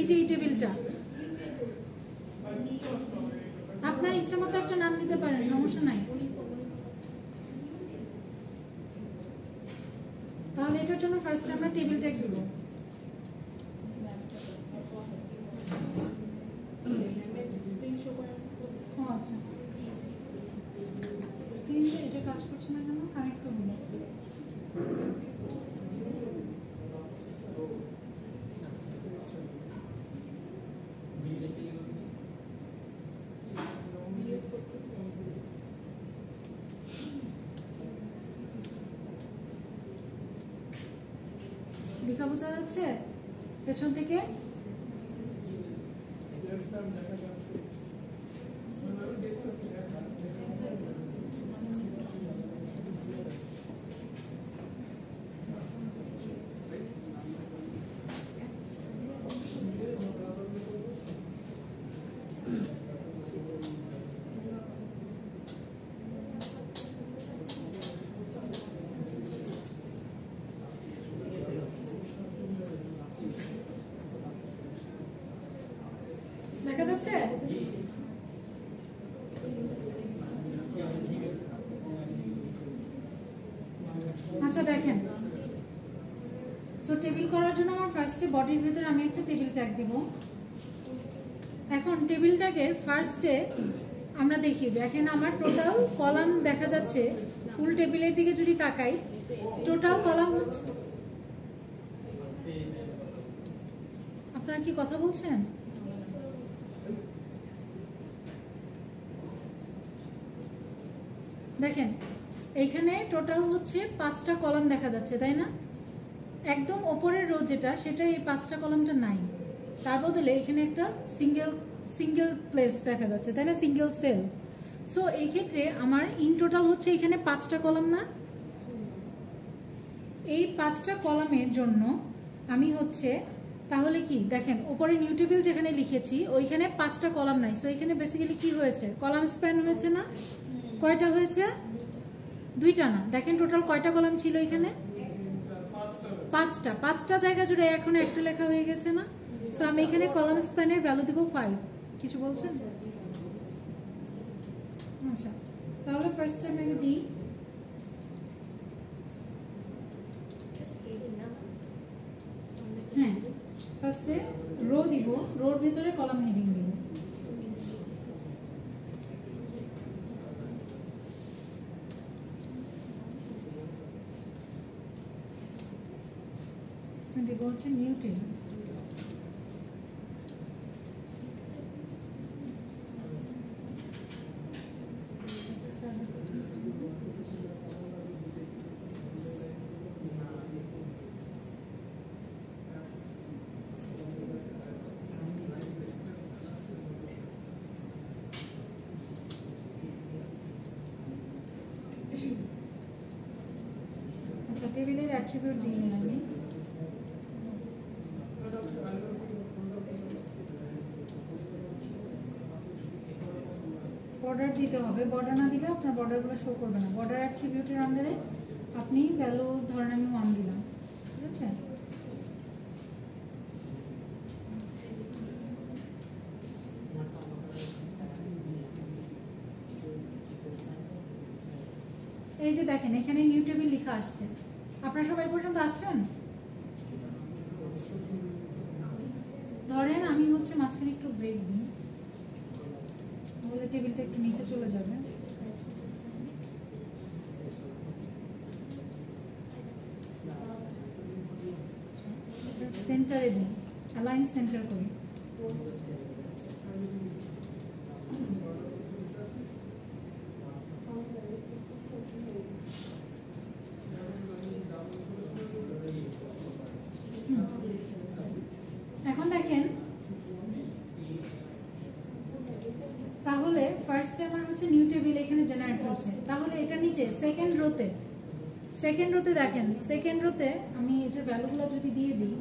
এই যে এই টেবিলটা আপনার ইচ্ছা মতো একটা নাম দিতে পারেন, সমস্যা নাই। তাহলে এটার জন্য ফার্স্ট আমরা টেবিল ট্যাগ দিব। আচ্ছা, স্ক্রিনটা এটা কাজ করছে না কেন? কানেক্ট তো হলো। লেখা বোঝা যাচ্ছে পেছন থেকে? দেখা যাচ্ছে? আচ্ছা দেখেন, সো টেবিল করার জন্য আমার ফার্স্টে বডির ভিতরে আমি একটা টেবিল ট্যাগ দিব। এখন টেবিল ট্যাগের ফার্স্টে আমরা দেখি, দেখেন আমার টোটাল কলাম দেখা যাচ্ছে। ফুল টেবিলের দিকে যদি তাকাই, টোটাল কলাম হচ্ছে, আপনারা কি কথা বলছেন? দেখেন এইখানে টোটাল হচ্ছে 5টা কলাম দেখা যাচ্ছে, তাই না? একদম ওপরের রো যেটা, সেটা এই 5টা কলামটা নাই, তার বদলে এখানে একটা সিঙ্গেল প্লেস দেখা যাচ্ছে, তাই না? Single cell. সো এই ক্ষেত্রে আমার ইন টোটাল হচ্ছে এখানে 5টা কলাম না? এই 5টা কলামের জন্য আমি হচ্ছে তাহলে কি দেখেন, ওপরে নিউ টেবিল যেখানে লিখেছি ওইখানে 5টা কলাম নাই। সো এখানে বেসিক্যালি কি হয়েছে, কলাম স্প্যান হয়েছে না? কয়টা হয়েছে? 2টা না। দেখেন টোটাল কয়টা কলাম ছিল এখানে? 5টা। 5টা জায়গা জুড়ে এখন একটা লেখা হয়ে গেছে না? সো আমি এখানে কলাম স্প্যানের ভ্যালু দেব 5। কিছু বলছেন? আচ্ছা, তাহলে ফার্স্ট টাইম আমি দিই, হ্যাঁ ফার্স্টে রো দিব, রোর ভিতরে কলাম হেডিং দিব। দিব হচ্ছে নিউ টেবিল। আচ্ছা, টেবিলের অ্যাট্রিবিউট দিয়ে নিই আমি। বর্ডার দিতে হবে, বর্ডার না দিলে আপনার বর্ডারগুলো শো করবে না। বর্ডার অ্যাট্রিবিউটের আন্ডারে আপনি ভ্যালু ধরেন আমি 1 দিলাম, ঠিক আছে? এই যে দেখেন এখানে নিউ টেবিল লেখা আসছে। আপনারা সবাই পর্যন্ত আসছেন? ধরেন আমি হচ্ছে মাঝখানে একটু ব্রেক দিই, তাহলে টেবিলটা একটু নিচে চলে যাবে। সেন্টারে দিই, অ্যালাইন সেন্টার করি। এখন দেখেন তাহলে ফার্স্টে আমার হচ্ছে নিউ টেবিল এখানে জেনারেট হচ্ছে। তাহলে এটা নিচে সেকেন্ড রোতে দেখেন, সেকেন্ড রোতে আমি এটার ভ্যালুগুলো যদি দিয়ে দিই,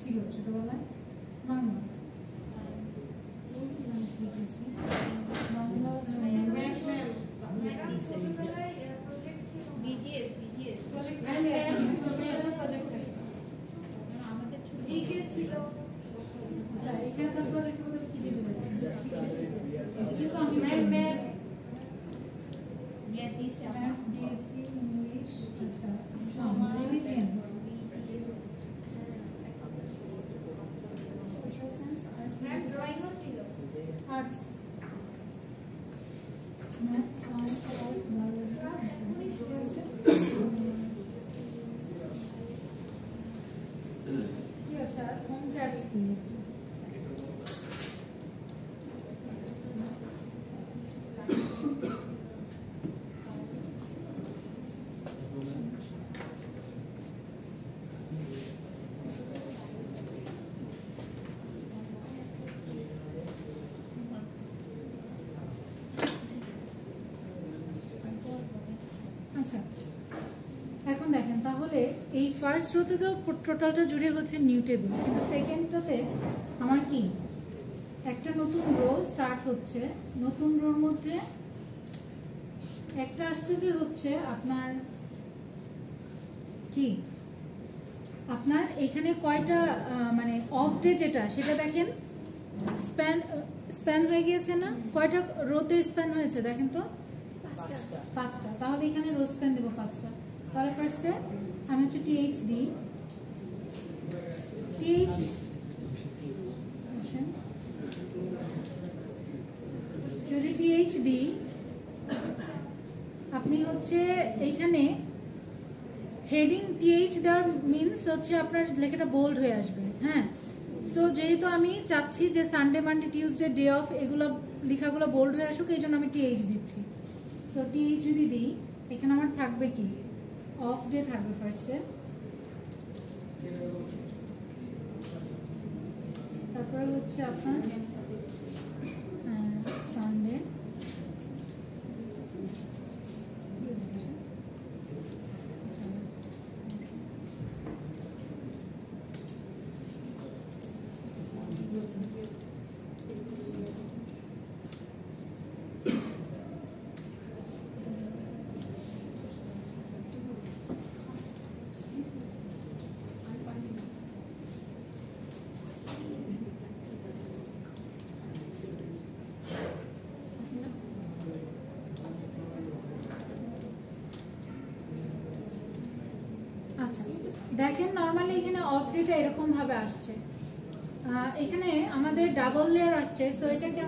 ছিল ছোটবেলায়? বাংলা লিখেছি বাংলা আচ্ছা এখানে তার প্রজেক্ট বলতে কি দিতে যাচ্ছে কিন্তু আমি ম্যাথ দিয়েছি ইংলিশ আচ্ছা religion social science arts math science arts biology ঠিক আছে আর হোম ক্রাফটস দিয়ে আচ্ছা এখন দেখেন তাহলে এই ফার্স্ট রোতে তো টোটালটা জুড়ে হচ্ছে নিউ টেবিল, কিন্তু সেকেন্ডটাতে আমার কি একটা নতুন রো স্টার্ট হচ্ছে। নতুন রোর মধ্যে একটা আসতেছে হচ্ছে আপনার কি আপনার এখানে কয়টা মানে অফ ডে যেটা সেটা দেখেন স্প্যান হয়ে গিয়েছে না? কয়টা রোতে স্প্যান হয়েছে দেখেন তো? 5টা। তাহলে এখানে রো স্প্যান দেবো 5টা। তাহলে ফার্স্টে আমি হচ্ছে টিএইচ দিই, টিএইচ যদি টিএইচ দিই আপনি হচ্ছে এইখানে হেডিং টিএইচ দেওয়ার মিনস হচ্ছে আপনার লেখাটা বোল্ড হয়ে আসবে। হ্যাঁ, সো যেহেতু আমি চাচ্ছি যে Sunday Monday Tuesday day of এগুলো লেখাগুলো বোল্ড হয়ে আসুক, এই জন্য আমি টিএইচ দিচ্ছি। সো টিএইচ যদি দিই এখানে আমার থাকবে কি অফ ডে থাকবে ফার্স্টে, তারপরে হচ্ছে আপনার সানডে, আচ্ছা দেখেন নরমালি এখানে অফ ডেটা এরকম ভাবে আসছে, এখানে আমাদের ডাবল লেয়ার আসছে। সো এটাকে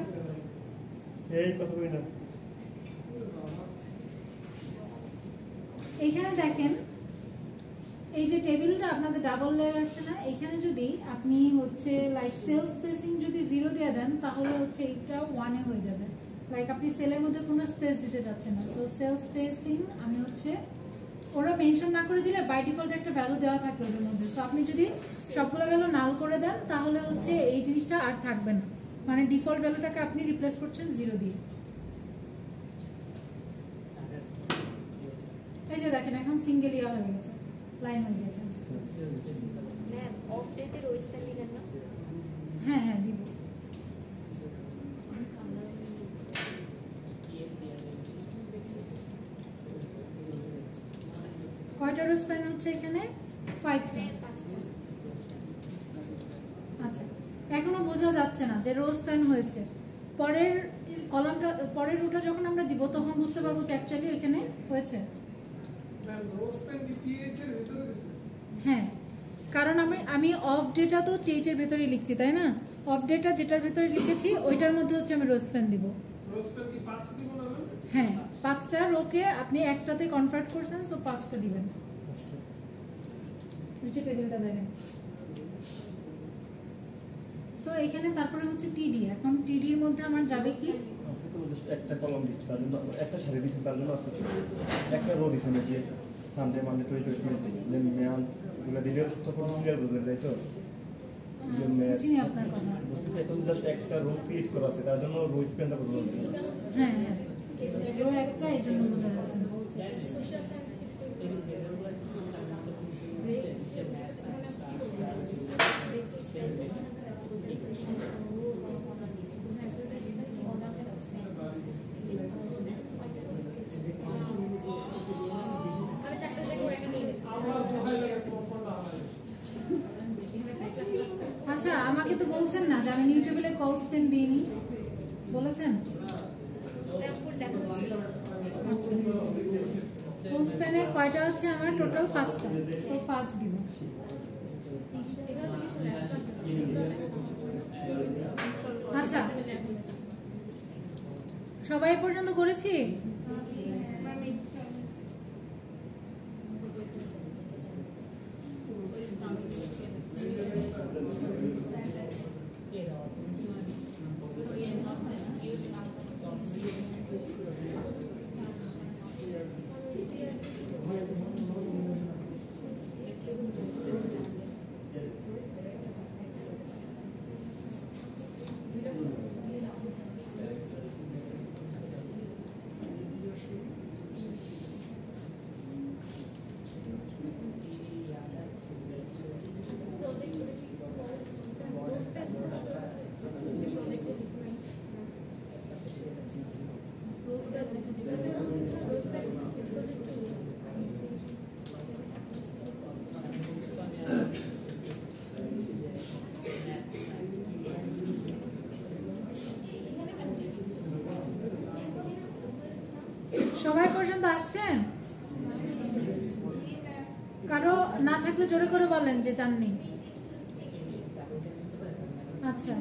এই কথা কই না, এখানে দেখেন এই যে টেবিলটা আপনাদের ডাবল লেয়ার আসছে না, এখানে যদি আপনি হচ্ছে লাইক সেল স্পেসিং যদি 0 দিয়ে দেন তাহলে হচ্ছে এটা 1 এ হয়ে যাবে। লাইক আপনি সেলের মধ্যে কোনো স্পেস দিতে যাচ্ছেন না। সো সেল স্পেসিং আমি হচ্ছে ওরা মেনশন না করে দিলে বাই ডিফল্ট একটা ভ্যালু দেওয়া থাকে ওদের মধ্যে। সো আপনি যদি সবগুলো ভ্যালু নাল করে দেন তাহলে হচ্ছে এই জিনিসটা আর থাকবে না, মানে ডিফল্ট ভ্যালুটাকে আপনি রিপ্লেস করছেন 0 দিয়ে। এই যে দেখেন এখন সিঙ্গেল ইয়া হয়ে গেছে, লাইন হয়ে গেছে। ম্যাম অফ ডেতে রো স্প্যান দিলেন না? হ্যাঁ হ্যাঁ দিব। কয়টা রো স্প্যান হচ্ছে এখানে? 5টা। আচ্ছা এখনো বোঝা যাচ্ছে না যে রো স্প্যান হয়েছে। পরের কলামটা পরের রোটা যখন আমরা দিব তখন বুঝতে পারবো যে অ্যাকচুয়ালি এখানে হয়েছে। হ্যাঁ, কারণ আমি অফ ডেটা তো টিএইচ এর ভেতরে লিখছি তাই না? অফ ডেটা যেটার ভেতরে লিখেছি ওইটার মধ্যে হচ্ছে আমি রো স্প্যান দিব। হ্যাঁ, 5টা রোকে আপনি একটাতে কনভার্ট করছেন, সো 5টা দিবেন। নিচে টেবিলটা দেখেন। সো এখানে তারপরে হচ্ছে টিডি। এখন টিডি এর মধ্যে আমার যাবে কি একটা কলম দিচ্ছি তার জন্য, একটা সারি দিচ্ছি তার জন্য আসতেছে, একটা রো দিচ্ছি নাকি সানডে মানডে 2020 দেন ম্যাম এগুলো দিলে তখন ক্লিয়ার বুঝতে যায় তো বুঝিনি আপনার কথা। বুঝতেছি এখন জাস্ট এক্সট্রা রো ক্রিয়েট করা আছে তার জন্য রো স্প্যানটা বোঝা যাচ্ছে। হ্যাঁ হ্যাঁ, রো একটা এই জন্য বোঝা যাচ্ছে না। আমাকে তো বলছেন না যে আমি নিউট্রিবেলে কলস পেন দিইনি, বলেছেন? আচ্ছা, কলস পেনে কয়টা আছে আমার? টোটাল 5টা, সো 5 দিব। আচ্ছা, সবাই পর্যন্ত করেছি? সবাই পর্যন্ত আসছেন? কারো না থাকলে জোরে করে বলেন যে জাননি। আচ্ছা,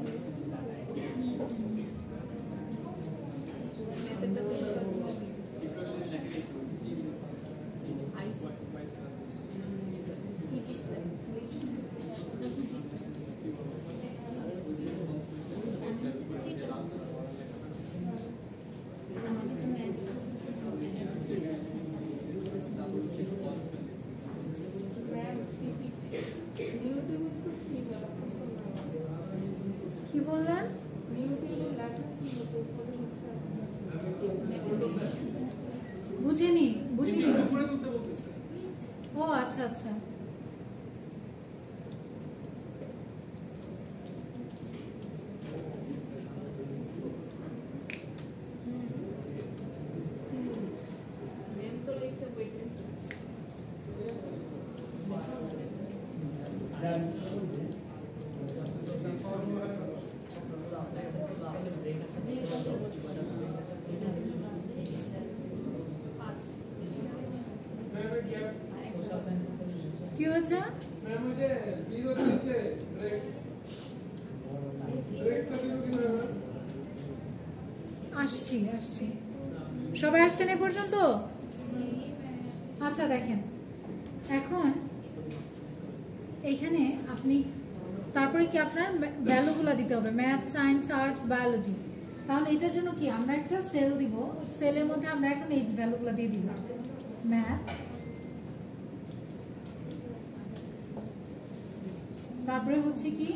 কি বললেন? বুঝিনি। ও আচ্ছা আচ্ছা, কি হয়েছে? আসছি আসছি, সবাই আসছেন এ পর্যন্ত? আচ্ছা দেখেন, এখন এইখানে আপনি তারপরে কি আপনার ভ্যালুগুলো দিতে হবে, ম্যাথ, সায়েন্স, আর্টস, বায়োলজি। তাহলে এটার জন্য কি আমরা একটা সেল দিব, সেলের মধ্যে আমরা এখন এই ভ্যালুগুলো দিয়ে দিব। ম্যাথ, তারপরে হচ্ছে কি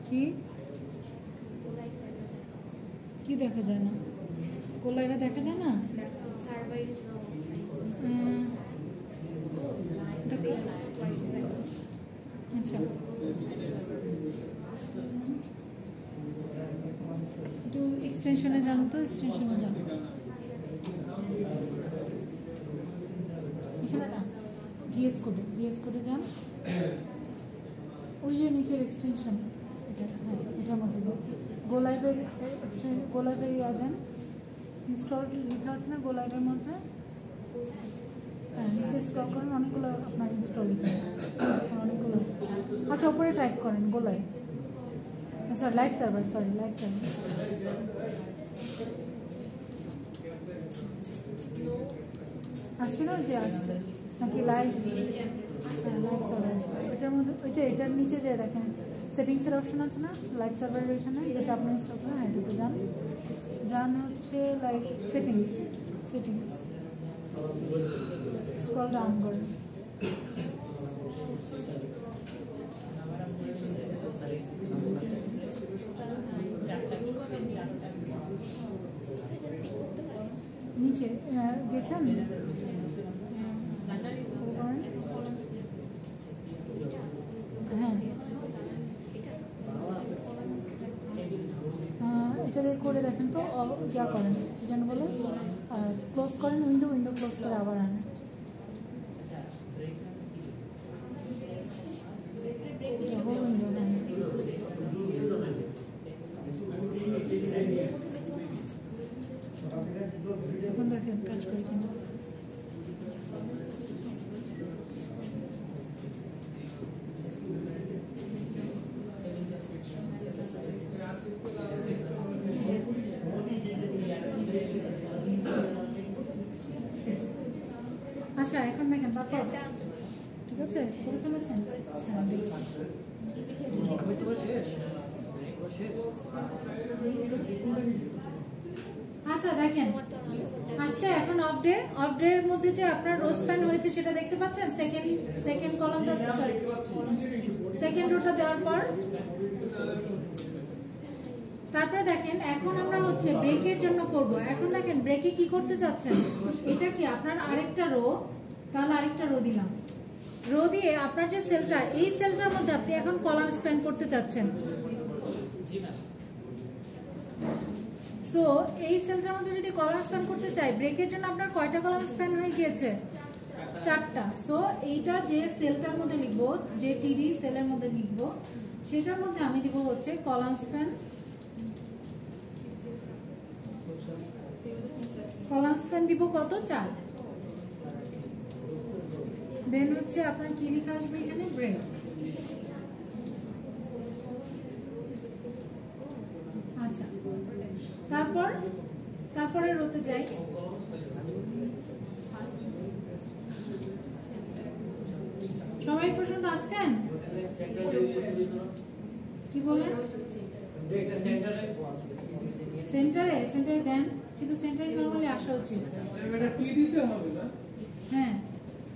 কি কি দেখা যায় না? কোলাইভে দেখা যায় না? আচ্ছা, একটু এক্সটেনশনে যান তো, এক্সটেনশনে যান। এখানে না, ভিএস কোডে যান, ওই যে নিচের এক্সটেনশন, এটা হ্যাঁ এটার মধ্যে যান। গোলাইভের ইয়া দেন, ইনস্টল লেখা আছে না গোলাইভের মধ্যে? হ্যাঁ, নিচে স্ক্রল করেন, অনেকগুলো আপনার ইনস্টল লিখে অনেকগুলো। আচ্ছা, ওপরে টাইপ করেন গোলাইভ, সরি লাইভ সার্ভার, আসছে না? যে আসছে নাকি লাইভ? হ্যাঁ, লাইভ সার্ভার আসছে। এটার মধ্যে ওই যে এটার নিচে যে দেখেন সেটিংসের অপশন আছে না লাইভ সার্ভারের, এখানে যেটা আপনি ইনস্টল করেন, হ্যাঁ এটাতে যান হচ্ছে লাইভ সেটিংস, স্ক্রল ডাউন করেন। নিচে গেছেন, করে দেখেন তো যা করেন যেন বলে ক্লোজ করেন উইন্ডো ক্লোজ করে আবার আনেন। এখন দেখেন কাজ করে কিনা। আচ্ছা এখন দেখেন তারপর ঠিক আছে করে ফেলেছেন। হ্যাঁ দেখছি। আচ্ছা দেখেন আসছে এখন অফ ডে এর মধ্যে যে আপনার রো স্প্যান হয়েছে সেটা দেখতে পাচ্ছেন। সেকেন্ড কলামটা সরি সেকেন্ড রোটা দেওয়ার পর তারপরে দেখেন এখন আমরা হচ্ছে ব্রেকের জন্য করব। এখন দেখেন ব্রেকে কি করতে চাচ্ছেন, এটা কি আপনার আরেকটা রো, তাহলে আরেকটা রো দিলাম। রো দিয়ে আপনার যে সেলটা এই সেলটার মধ্যে আপনি এখন কলাম স্প্যান করতে চাচ্ছেন। সো এই সেলটার মধ্যে যদি কলাম স্প্যান করতে চাই ব্রেকের জন্য আপনার কয়টা কলাম স্প্যান হয়ে গিয়েছে? 4টা। সো এইটা যে সেলটার মধ্যে লিখবো, যে টিডি সেলের মধ্যে লিখবো, সেটার মধ্যে আমি দিব হচ্ছে কলাম স্প্যান। কলাম স্প্যান দিব কত? 4। দেন হচ্ছে আপনার কি লেখা আসবে এখানে? ব্রেক। আচ্ছা তারপরে রোতে যাই। সবাই পর্যন্ত আসছেন? কি বলেন? সেন্টারে দেন, কিন্তু সেন্টারে নরমালি আসা উচিত। এটা টিডিতে হবে না? হ্যাঁ,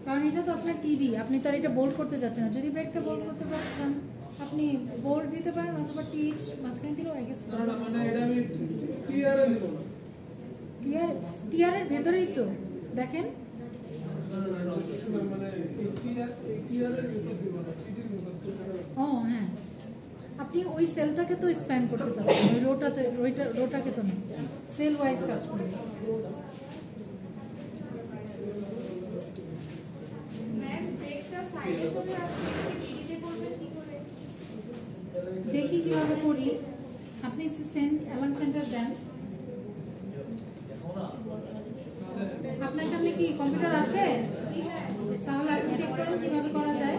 কারণ এটা তো আপনার টিডি, আপনি তো আর এটা বোল্ড করতে যাচ্ছেন না। যদি ব্রেকটা বোল্ড করতে চান আপনি বোল্ড দিতে পারেন অথবা টিচ মাঝখানে দিলেও আই গেস। না মানে এটা আমি টিআরএ নিব না। টিআর এর ভেতরেই তো দেখেন। মানে টিআরএ ভিতর দিব না, টিডির ভিতর। ও হ্যাঁ, আপনি ওই সেলটাকে তো স্প্যান করতে চাচ্ছেন, ওই রোটাকে তো না, সেল ওয়াইজ কাজ করবে। দেখি কিভাবে করি। আপনি অ্যালাইন সেন্টার দেন। আপনার সামনে কি কম্পিউটার আছে? তাহলে আপনি চেক করেন কিভাবে করা যায়।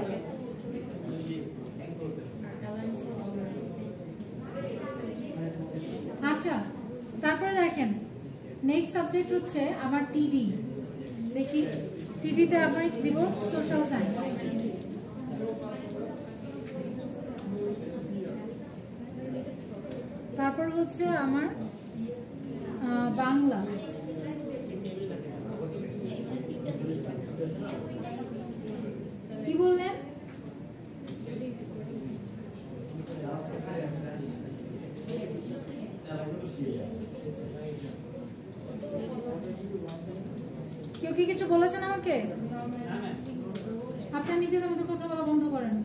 আচ্ছা তারপরে দেখেন নেক্সট সাবজেক্ট হচ্ছে আমার টিডি। দেখি টিডিতে আমরা দিব সোশ্যাল সায়েন্স। তারপর হচ্ছে আমার বাংলা। কি বললেন? কেউ কি কিছু বলেছেন আমাকে? আপনার নিজেদের মধ্যে কথা বলা বন্ধ করেন।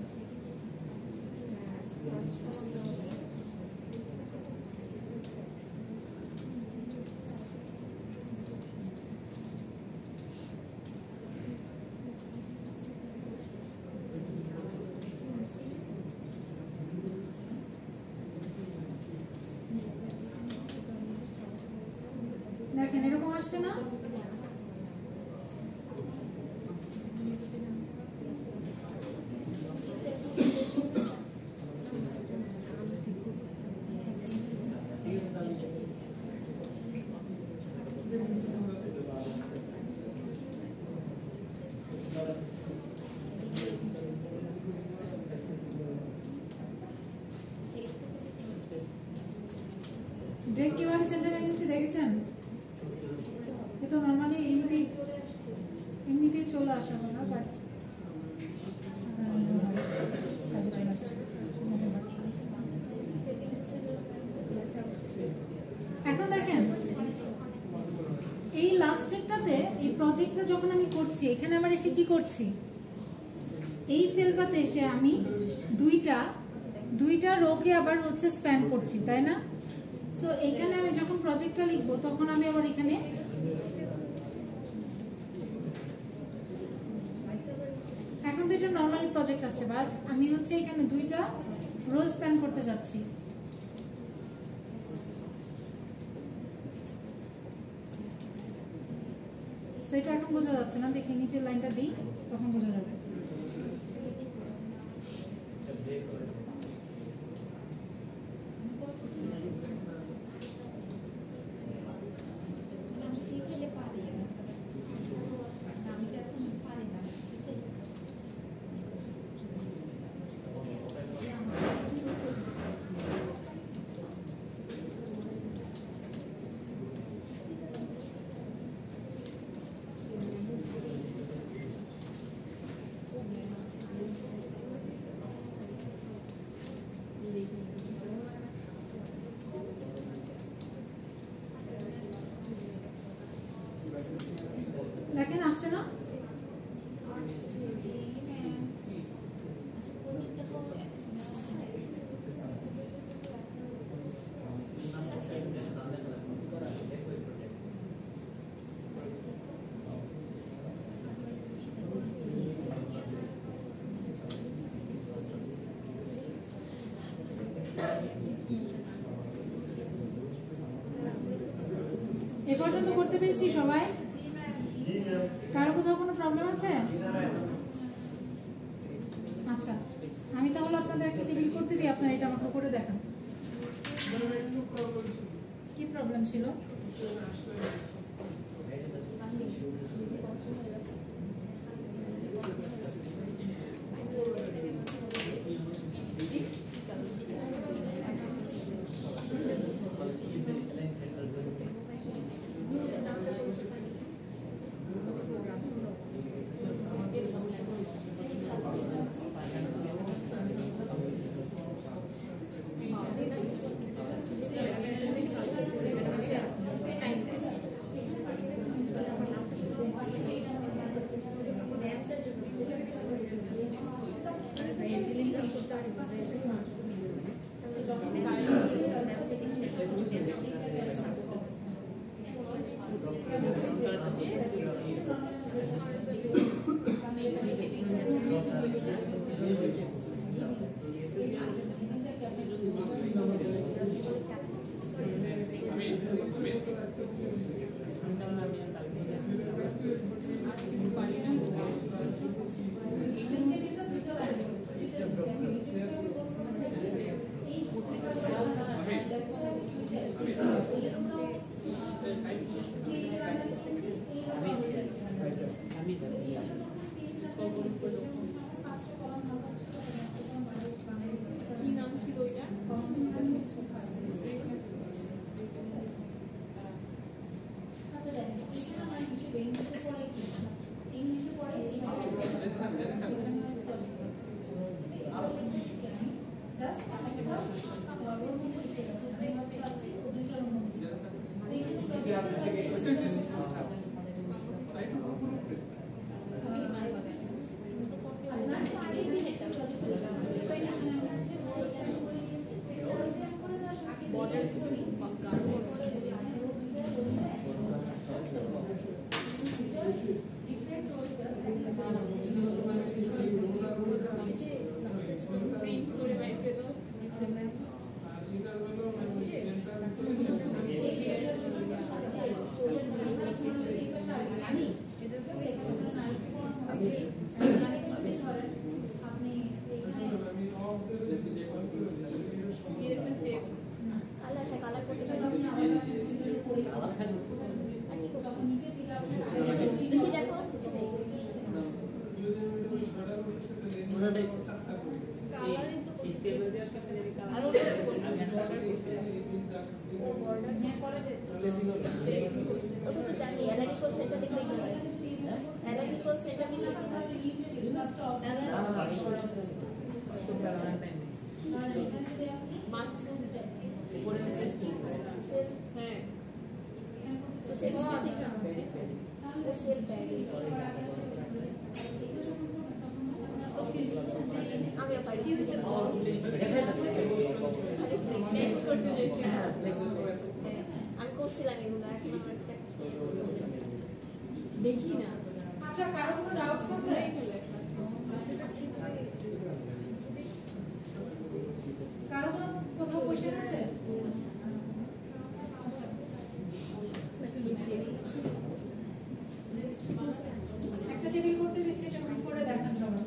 দেখেন এরকম আসছে না? ব্রেক কিভাবে সেন্টারে এনেছি দেখেছেন? কিন্তু নর্মালি এমনিতেই চলে আসা কথা, বাট এখন দেখেন এই লাস্টেরটাতে এই প্রজেক্টটা যখন আমি করছি, এখানে আমার এসে কি করছি, এই সেলটাতে এসে আমি দুইটা রোকে আবার হচ্ছে স্প্যান করছি, তাই না? সো এখানে আমি যখন প্রজেক্টটা লিখবো তখন আমি আবার এখানে এখন তো এটা নরমালি প্রজেক্ট আসছে, বাট আমি হচ্ছে এখানে দুইটা রো স্প্যান করতে যাচ্ছি। সেটা এখন বোঝা যাচ্ছে না, দেখি নিচের লাইনটা দিই তখন বোঝা যাবে। দেখেন আসছে না? এ পর্যন্ত করতে পেরেছি সবাই? কারো কোথাও কোনো প্রবলেম আছে? আচ্ছা, আমি তাহলে আপনাদের একটা টেবিল করতে দিই, আপনারা এটা আমাকে করে দেখান। কি প্রবলেম ছিল? আমিও পারি আমি করছিলাম এগুলো এখন আমার দেখি না। আচ্ছা, কারো কোনো ডাউটস আছে? কারো কোনো কোথাও কোশ্চেন আছে? আচ্ছা, একটা টেবিল করতে দিচ্ছি, এটা করে দেখান সবাই।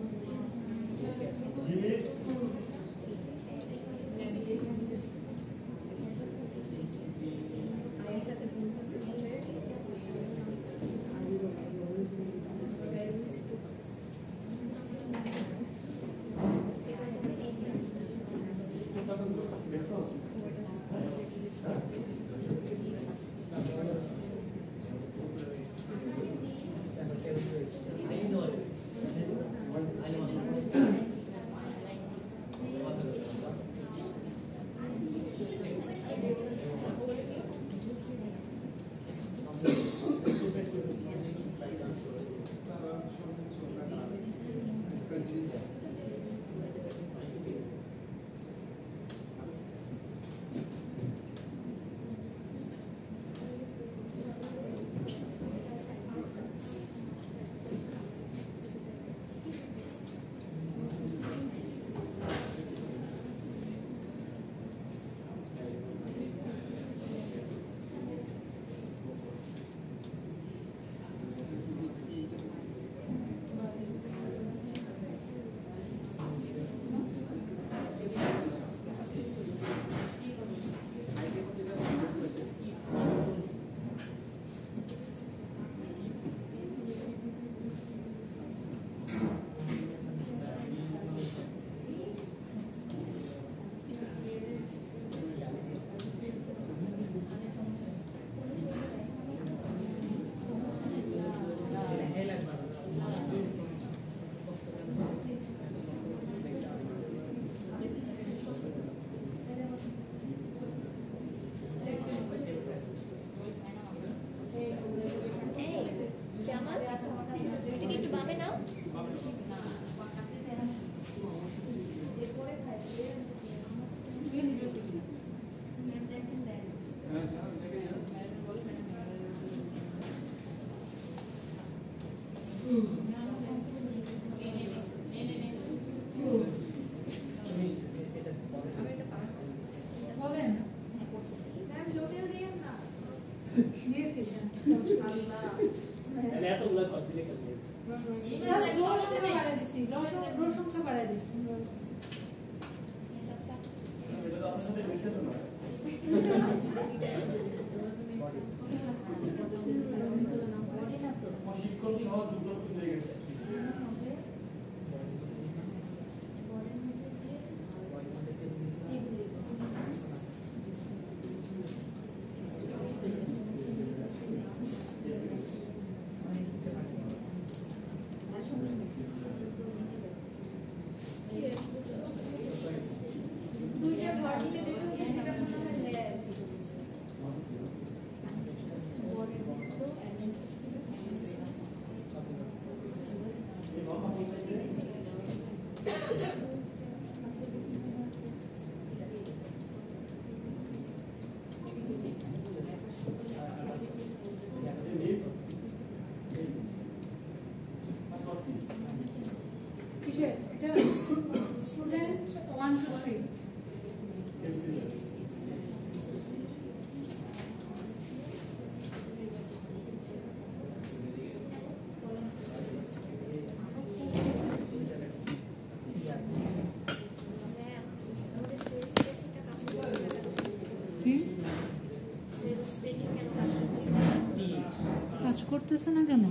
কাজ করতেছে না কেন?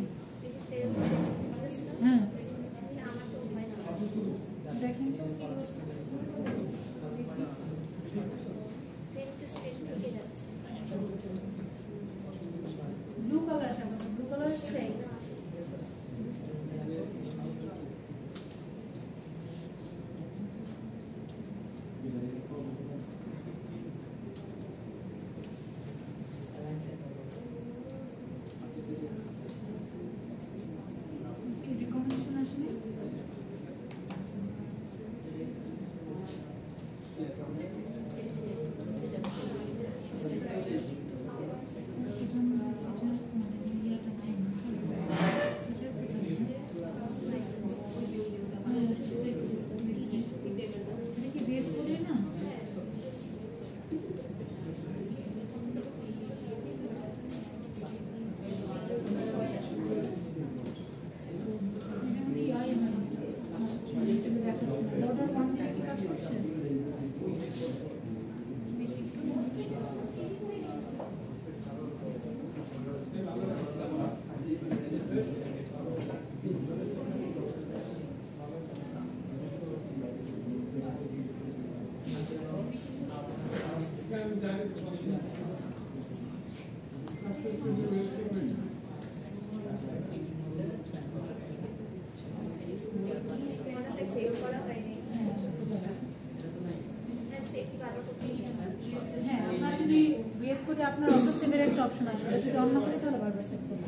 হ্যাঁ, দেখেন তো ব্লু কালারটা, ব্লু কালার সেম। রিকমেন্ডেশন আসলে অপশন আছে, যদি অন্য থাকে তাহলে বারবার সেট করবো।